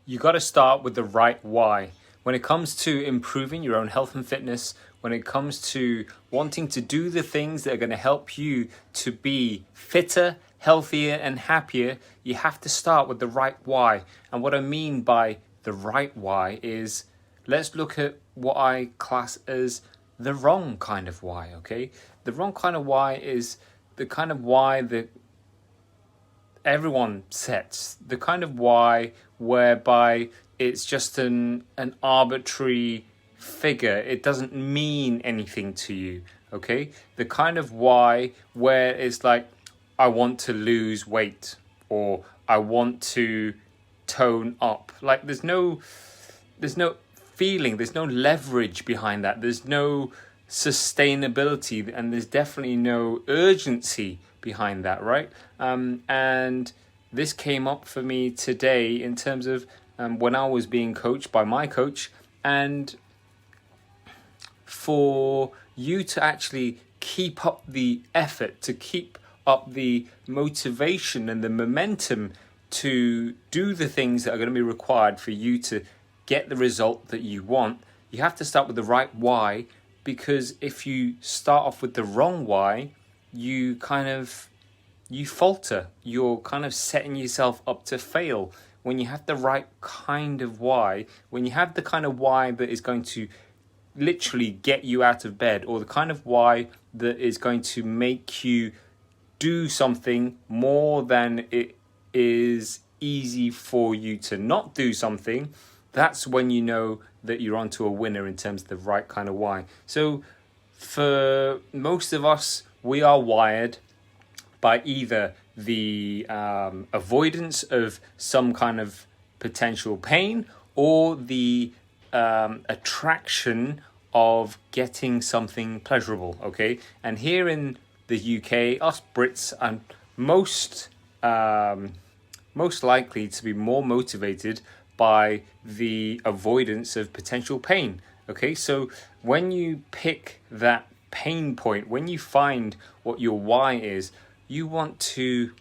You got to start with the right why. When it comes to improving your own health and fitness, when it comes to wanting to do the things that are going to help you to be fitter, healthier, and happier, you have to start with the right why. And what I mean by the right why is, let's look at what I class as the wrong kind of why, okay? The wrong kind of why is the kind of why that everyone sets, the kind of why whereby it's just an arbitrary figure. It doesn't mean anything to you, okay? The kind of why where it's like, I want to lose weight, or I want to tone up. Like there's no feeling, there's no leverage behind that. There's no sustainability, and there's definitely no urgency behind that, right? And this came up for me today in terms of when I was being coached by my coach, and for you to actually keep up the effort, to keep up the motivation and the momentum to do the things that are going to be required for you to get the result that you want, you have to start with the right why. Because if you start off with the wrong why, you falter. You're kind of setting yourself up to fail. When you have the right kind of why, when you have the kind of why that is going to literally get you out of bed, or the kind of why that is going to make you do something more than it is easy for you to not do something, that's when you know that you're onto a winner in terms of the right kind of why. So for most of us, we are wired by either the avoidance of some kind of potential pain, or the attraction of getting something pleasurable, okay? And here in the UK, us Brits are most likely to be more motivated by the avoidance of potential pain, okay? So when you pick that pain point, when you find what your why is, you want to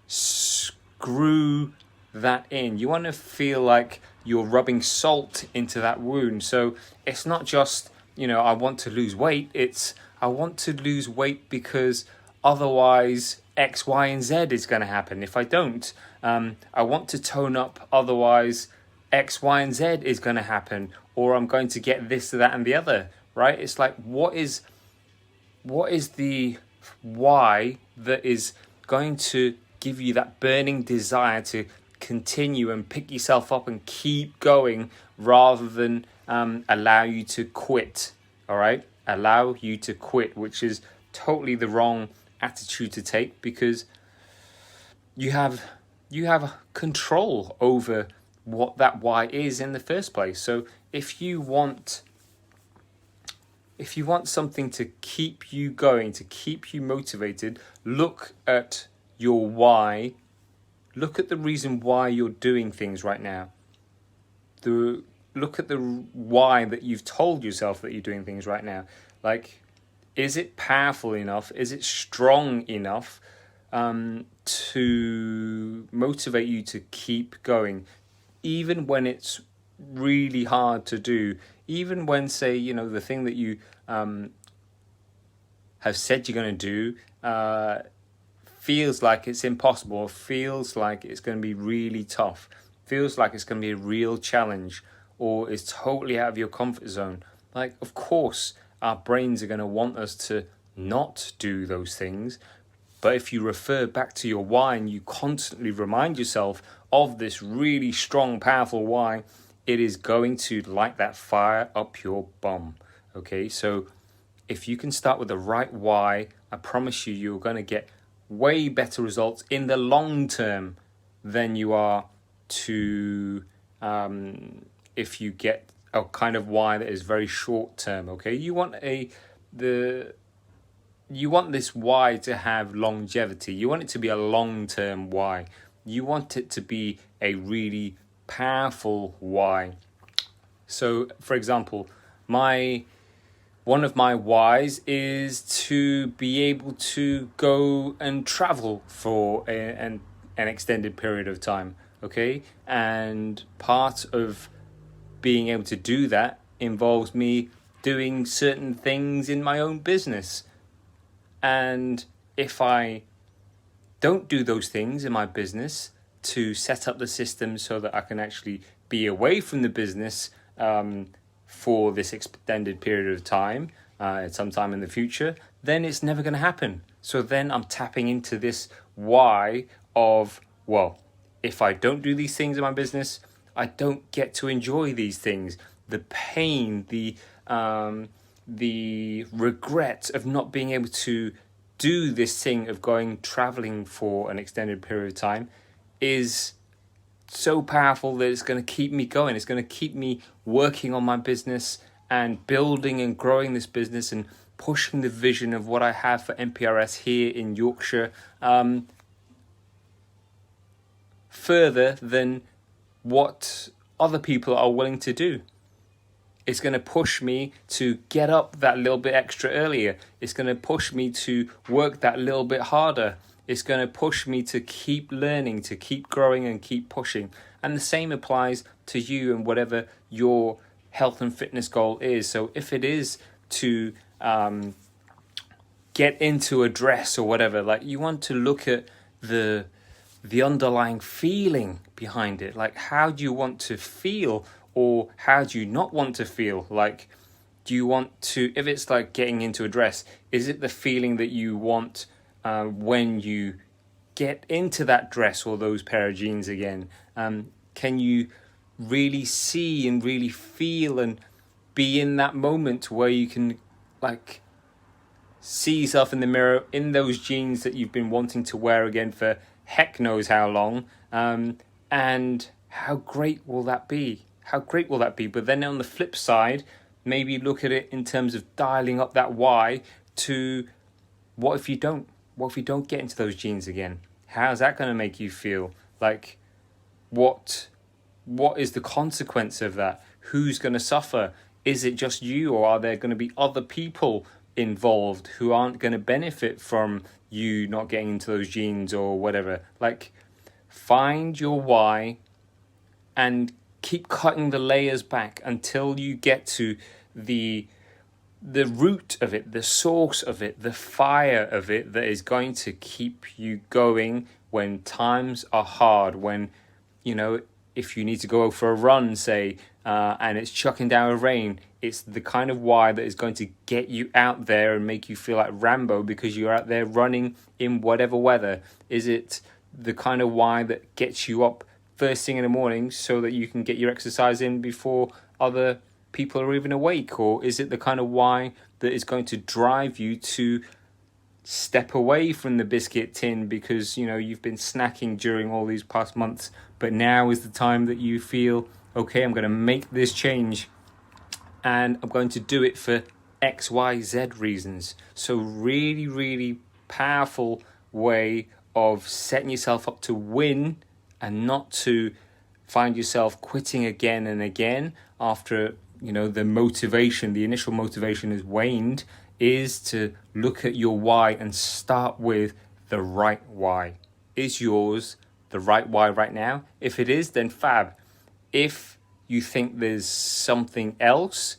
screw that in. You want to feel like you're rubbing salt into that wound. So it's not just, I want to lose weight. It's, I want to lose weight because otherwise X, Y, and Z is going to happen. If I don't, I want to tone up. Otherwise X, Y, and Z is going to happen, or I'm going to get this, that, and the other, right? It's like, what is the why that is going to give you that burning desire to continue and pick yourself up and keep going, rather than allow you to quit, all right? Allow you to quit, which is totally the wrong attitude to take, because you have control over what that why is in the first place. So if you want something to keep you going, to keep you motivated, look at your why. Look at the reason why you're doing things right now. Look at the why that you've told yourself that you're doing things right now. Like, is it powerful enough? Is it strong enough to motivate you to keep going, even when it's really hard to do? Even when, say, the thing that you have said you're going to do feels like it's impossible, feels like it's going to be really tough, feels like it's going to be a real challenge, or is totally out of your comfort zone. Like, of course, our brains are going to want us to not do those things. But if you refer back to your why, and you constantly remind yourself of this really strong, powerful why, it is going to light that fire up your bum, okay? So if you can start with the right why, I promise you're going to get way better results in the long term than you are to if you get a kind of why that is very short term, okay? You want this why to have longevity. You want it to be a long-term why. You want it to be a really powerful why. So, for example, one of my whys is to be able to go and travel for an extended period of time. okay? And part of being able to do that involves me doing certain things in my own business. And if I don't do those things in my business to set up the system so that I can actually be away from the business for this extended period of time, sometime in the future, then it's never going to happen. So then I'm tapping into this why of, well, if I don't do these things in my business, I don't get to enjoy these things. The pain, the regret of not being able to do this thing of going traveling for an extended period of time is so powerful that it's going to keep me going. It's going to keep me working on my business and building and growing this business and pushing the vision of what I have for MPRS here in Yorkshire further than what other people are willing to do. It's going to push me to get up that little bit extra earlier. It's going to push me to work that little bit harder. It's going to push me to keep learning, to keep growing and keep pushing. And the same applies to you and whatever your health and fitness goal is. So if it is to get into a dress or whatever, like, you want to look at the underlying feeling behind it. Like, how do you want to feel, or how do you not want to feel? Like, do you want to, if it's like getting into a dress, is it the feeling that you want when you get into that dress or those pair of jeans again? Can you really see and really feel and be in that moment where you can, like, see yourself in the mirror in those jeans that you've been wanting to wear again for heck knows how long? And how great will that be? How great will that be? But then on the flip side, maybe look at it in terms of dialing up that why to, what if you don't? What if you don't get into those jeans again? How's that going to make you feel? Like, what is the consequence of that? Who's going to suffer? Is it just you, or are there going to be other people involved who aren't going to benefit from you not getting into those jeans or whatever? Like, find your why and keep cutting the layers back until you get to the root of it, the source of it, the fire of it that is going to keep you going when times are hard. When, you know, if you need to go for a run, say, and it's chucking down with rain, it's the kind of why that is going to get you out there and make you feel like Rambo because you're out there running in whatever weather. Is it the kind of why that gets you up first thing in the morning so that you can get your exercise in before other people are even awake? Or is it the kind of why that is going to drive you to step away from the biscuit tin because, you know, you've been snacking during all these past months, but now is the time that you feel, okay, I'm going to make this change and I'm going to do it for X, Y, Z reasons. So really, really powerful way of setting yourself up to win and not to find yourself quitting again and again after, you know, the initial motivation has waned, is to look at your why and start with the right why. Is yours the right why right now? If it is, then fab. If you think there's something else,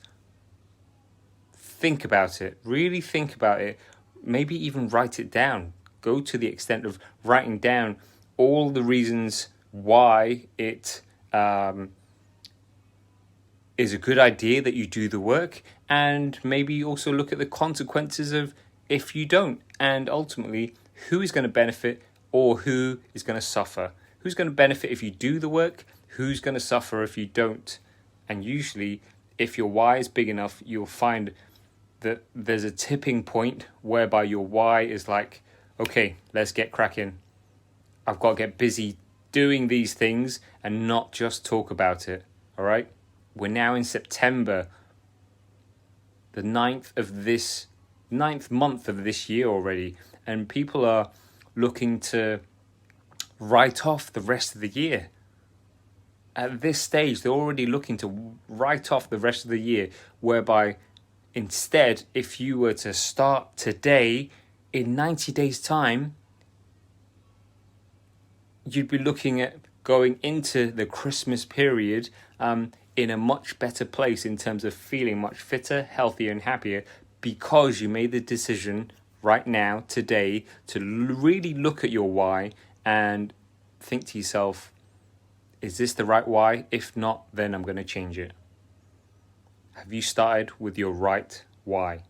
think about it. Really think about it. Maybe even write it down. Go to the extent of writing down all the reasons why it is a good idea that you do the work, and maybe also look at the consequences of if you don't, and ultimately who is going to benefit or who is going to suffer. Who's going to benefit if you do the work? Who's going to suffer if you don't? And usually, if your why is big enough, you'll find that there's a tipping point whereby your why is like, okay, let's get cracking. I've got to get busy doing these things and not just talk about it. All right? We're now in September, the 9th month of this year already, and people are looking to write off the rest of the year. At this stage, they're already looking to write off the rest of the year, whereby instead, if you were to start today, in 90 days' time, you'd be looking at going into the Christmas period in a much better place in terms of feeling much fitter, healthier, and happier because you made the decision right now, today, to really look at your why and think to yourself, is this the right why? If not, then I'm going to change it. Have you started with your right why?